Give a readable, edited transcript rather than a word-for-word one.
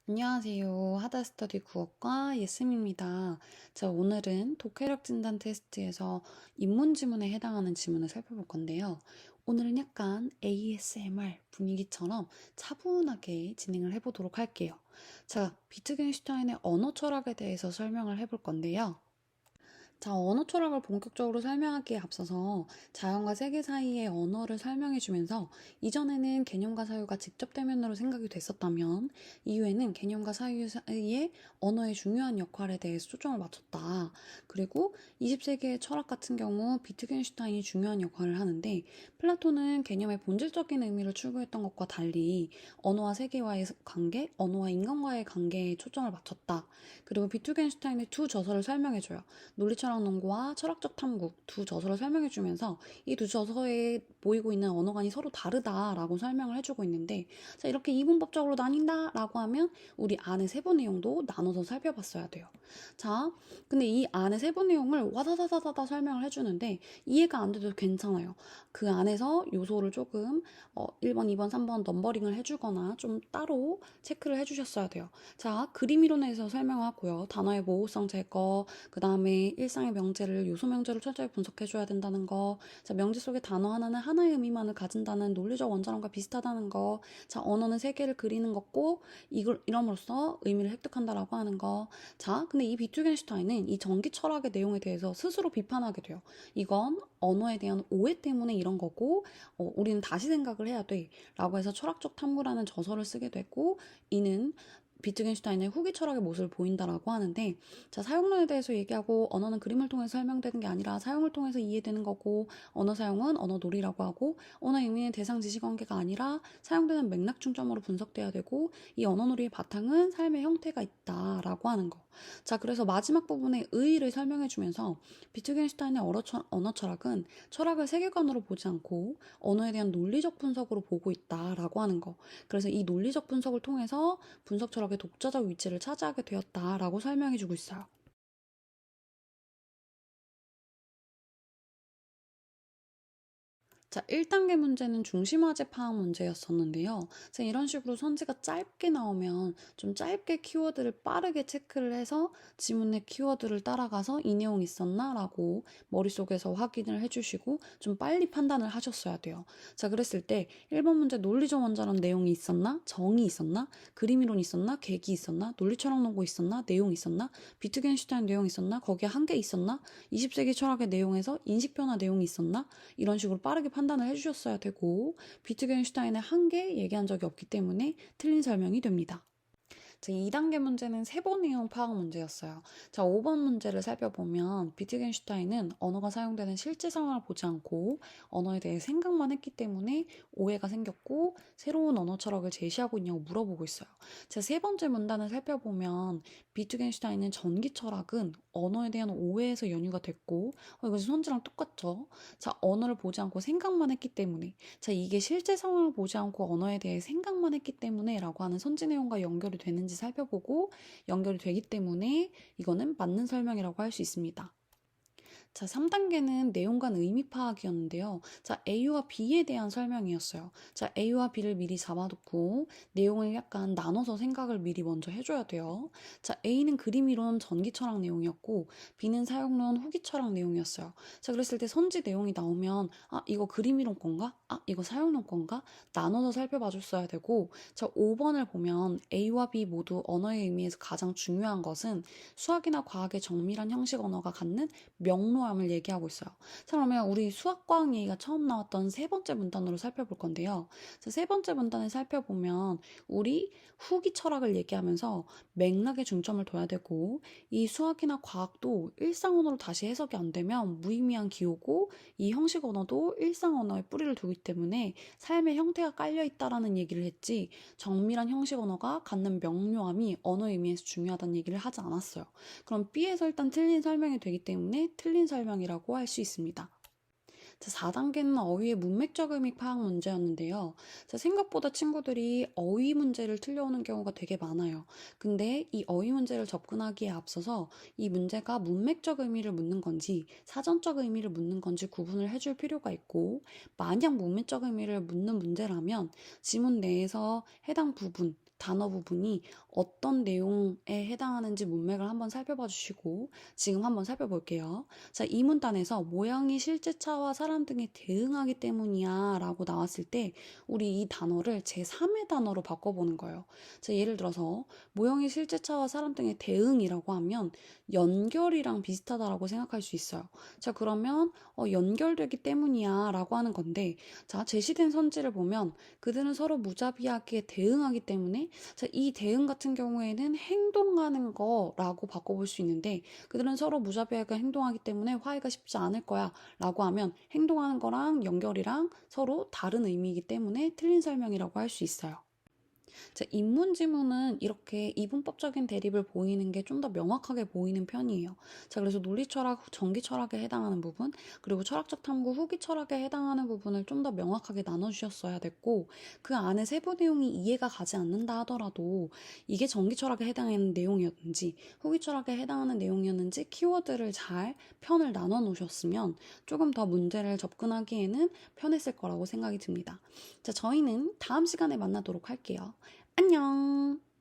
안녕하세요. 하다스터디 국어과 예스미입니다. 자, 오늘은 독해력 진단 테스트에서 입문지문에 해당하는 지문을 살펴볼 건데요. 오늘은 약간 ASMR 분위기처럼 차분하게 진행을 해보도록 할게요. 자, 비트겐슈타인의 언어 철학에 대해서 설명을 해볼 건데요. 자, 언어 철학을 본격적으로 설명하기에 앞서서 자연과 세계 사이의 언어를 설명해 주면서 이전에는 개념과 사유가 직접 대면으로 생각이 됐었다면 이후에는 개념과 사유 사이에 언어의 중요한 역할에 대해서 초점을 맞췄다. 그리고 20세기의 철학 같은 경우 비트겐슈타인이 중요한 역할을 하는데 플라톤은 개념의 본질적인 의미를 추구했던 것과 달리 언어와 세계와의 관계, 언어와 인간과의 관계에 초점을 맞췄다. 그리고 비트겐슈타인의 두 저서를 설명해줘요. 논리철학논구와 철학적 탐구 두 저서를 설명해주면서 이 두 저서에 보이고 있는 언어관이 서로 다르다라고 설명을 해주고 있는데, 자, 이렇게 이분법적으로 나뉜다라고 하면 우리 안에 세부 내용도 나눠서 살펴봤어야 돼요. 자, 근데 이 안에 세부 내용을 와다다다다다 설명을 해주는데 이해가 안 돼도 괜찮아요. 그 안에서 요소를 조금 1번, 2번, 3번 넘버링을 해주거나 좀 따로 체크를 해주셨어야 돼요. 자, 그림 이론에서 설명하고요. 단어의 모호성 제거, 그 다음에 일상의 명제를 요소 명제로 철저히 분석해줘야 된다는 거. 자, 명제 속의 단어 하나는 하나의 의미만을 가진다는 논리적 원자론과 비슷하다는 거. 자, 언어는 세계를 그리는 거고 이걸 이럼으로써 의미를 획득한다라고 하는 거. 자, 근데 이 비트겐슈타인은 이 전기 철학의 내용에 대해서 스스로 비판하게 돼요. 이건 언어에 대한 오해 때문에 이런 거고 우리는 다시 생각을 해야 돼 라고 해서 철학적 탐구라는 저서를 쓰게 됐고, 이는 비트겐슈타인의 후기 철학의 모습을 보인다라고 하는데, 자, 사용론에 대해서 얘기하고 언어는 그림을 통해서 설명되는 게 아니라 사용을 통해서 이해되는 거고, 언어 사용은 언어 놀이라고 하고, 언어의 의미는 대상 지시 관계가 아니라 사용되는 맥락 중점으로 분석돼야 되고, 이 언어 놀이의 바탕은 삶의 형태가 있다라고 하는 거. 자, 그래서 마지막 부분에 의의를 설명해주면서 비트겐슈타인의 언어 철학은 철학을 세계관으로 보지 않고 언어에 대한 논리적 분석으로 보고 있다라고 하는 거. 그래서 이 논리적 분석을 통해서 분석 철학의 독자적 위치를 차지하게 되었다라고 설명해주고 있어요. 자, 1단계 문제는 중심화제 파악 문제였었는데요. 그래서 이런 식으로 선지가 짧게 나오면 좀 짧게 키워드를 빠르게 체크를 해서 지문의 키워드를 따라가서 이 내용 있었나? 라고 머릿속에서 확인을 해주시고 좀 빨리 판단을 하셨어야 돼요. 자, 그랬을 때 1번 문제 논리적 원자론 내용이 있었나? 정의 있었나? 그림이론 있었나? 계기 있었나? 논리철학 논고 있었나? 내용 있었나? 비트겐슈타인 내용 있었나? 거기에 한계 있었나? 20세기 철학의 내용에서 인식변화 내용이 있었나? 이런 식으로 빠르게 판단을 해주셨어야 되고, 비트겐슈타인의 한계 얘기한 적이 없기 때문에 틀린 설명이 됩니다. 자, 2단계 문제는 세부 내용 파악 문제였어요. 자, 5번 문제를 살펴보면 비트겐슈타인은 언어가 사용되는 실제 상황을 보지 않고 언어에 대해 생각만 했기 때문에 오해가 생겼고 새로운 언어 철학을 제시하고 있냐고 물어보고 있어요. 자, 세 번째 문단을 살펴보면 비트겐슈타인은 전기 철학은 언어에 대한 오해에서 연유가 됐고, 이거 손지랑 똑같죠? 자, 언어를 보지 않고 생각만 했기 때문에, 자, 이게 실제 상황을 보지 않고 언어에 대해 생각만 했기 때문에 라고 하는 선지 내용과 연결이 되는지 살펴보고 연결이 되기 때문에 이거는 맞는 설명이라고 할 수 있습니다. 자, 3단계는 내용 간 의미 파악이었는데요. 자, A와 B에 대한 설명이었어요. 자, A와 B를 미리 잡아두고 내용을 약간 나눠서 생각을 미리 먼저 해줘야 돼요. 자, A는 그림이론 전기철학 내용이었고 B는 사용론 후기철학 내용이었어요. 자, 그랬을 때 선지 내용이 나오면 이거 그림이론 건가? 이거 사용론 건가? 나눠서 살펴봐 줬어야 되고, 자, 5번을 보면 A와 B 모두 언어의 의미에서 가장 중요한 것은 수학이나 과학의 정밀한 형식 언어가 갖는 명료함을 얘기하고 있어요. 자, 그러면 우리 수학과학 얘기가 처음 나왔던 세 번째 문단으로 살펴볼 건데요. 세 번째 문단을 살펴보면 우리 후기 철학을 얘기하면서 맥락에 중점을 둬야 되고, 이 수학이나 과학도 일상 언어로 다시 해석이 안 되면 무의미한 기호고, 이 형식 언어도 일상 언어에 뿌리를 두기 때문에 삶의 형태가 깔려 있다라는 얘기를 했지, 정밀한 형식 언어가 갖는 명료함이 언어의 의미에서 중요하다는 얘기를 하지 않았어요. 그럼 B에서 일단 틀린 설명이 되기 때문에 틀린 설명이라고 할 수 있습니다. 자, 4단계는 어휘의 문맥적 의미 파악 문제였는데요. 자, 생각보다 친구들이 어휘 문제를 틀려오는 경우가 되게 많아요. 근데 이 어휘 문제를 접근하기에 앞서서 이 문제가 문맥적 의미를 묻는 건지 사전적 의미를 묻는 건지 구분을 해줄 필요가 있고, 만약 문맥적 의미를 묻는 문제라면 지문 내에서 해당 부분 단어 부분이 어떤 내용에 해당하는지 문맥을 한번 살펴봐 주시고 지금 한번 살펴볼게요. 자, 이 문단에서 모형이 실제차와 사람 등에 대응하기 때문이야 라고 나왔을 때 우리 이 단어를 제3의 단어로 바꿔보는 거예요. 자, 예를 들어서 모형이 실제차와 사람 등에 대응이라고 하면 연결이랑 비슷하다라고 생각할 수 있어요. 자, 그러면 연결되기 때문이야 라고 하는 건데, 자, 제시된 선지를 보면 그들은 서로 무자비하게 대응하기 때문에, 자, 이 대응 같은 경우에는 행동하는 거라고 바꿔볼 수 있는데, 그들은 서로 무자비하게 행동하기 때문에 화해가 쉽지 않을 거야 라고 하면 행동하는 거랑 연결이랑 서로 다른 의미이기 때문에 틀린 설명이라고 할 수 있어요. 자, 인문지문은 이렇게 이분법적인 대립을 보이는 게 좀 더 명확하게 보이는 편이에요. 자, 그래서 논리철학, 전기철학에 해당하는 부분, 그리고 철학적 탐구, 후기철학에 해당하는 부분을 좀 더 명확하게 나눠주셨어야 됐고, 그 안에 세부 내용이 이해가 가지 않는다 하더라도 이게 전기철학에 해당하는 내용이었는지, 후기철학에 해당하는 내용이었는지 키워드를 잘 편을 나눠 놓으셨으면 조금 더 문제를 접근하기에는 편했을 거라고 생각이 듭니다. 자, 저희는 다음 시간에 만나도록 할게요. 안녕!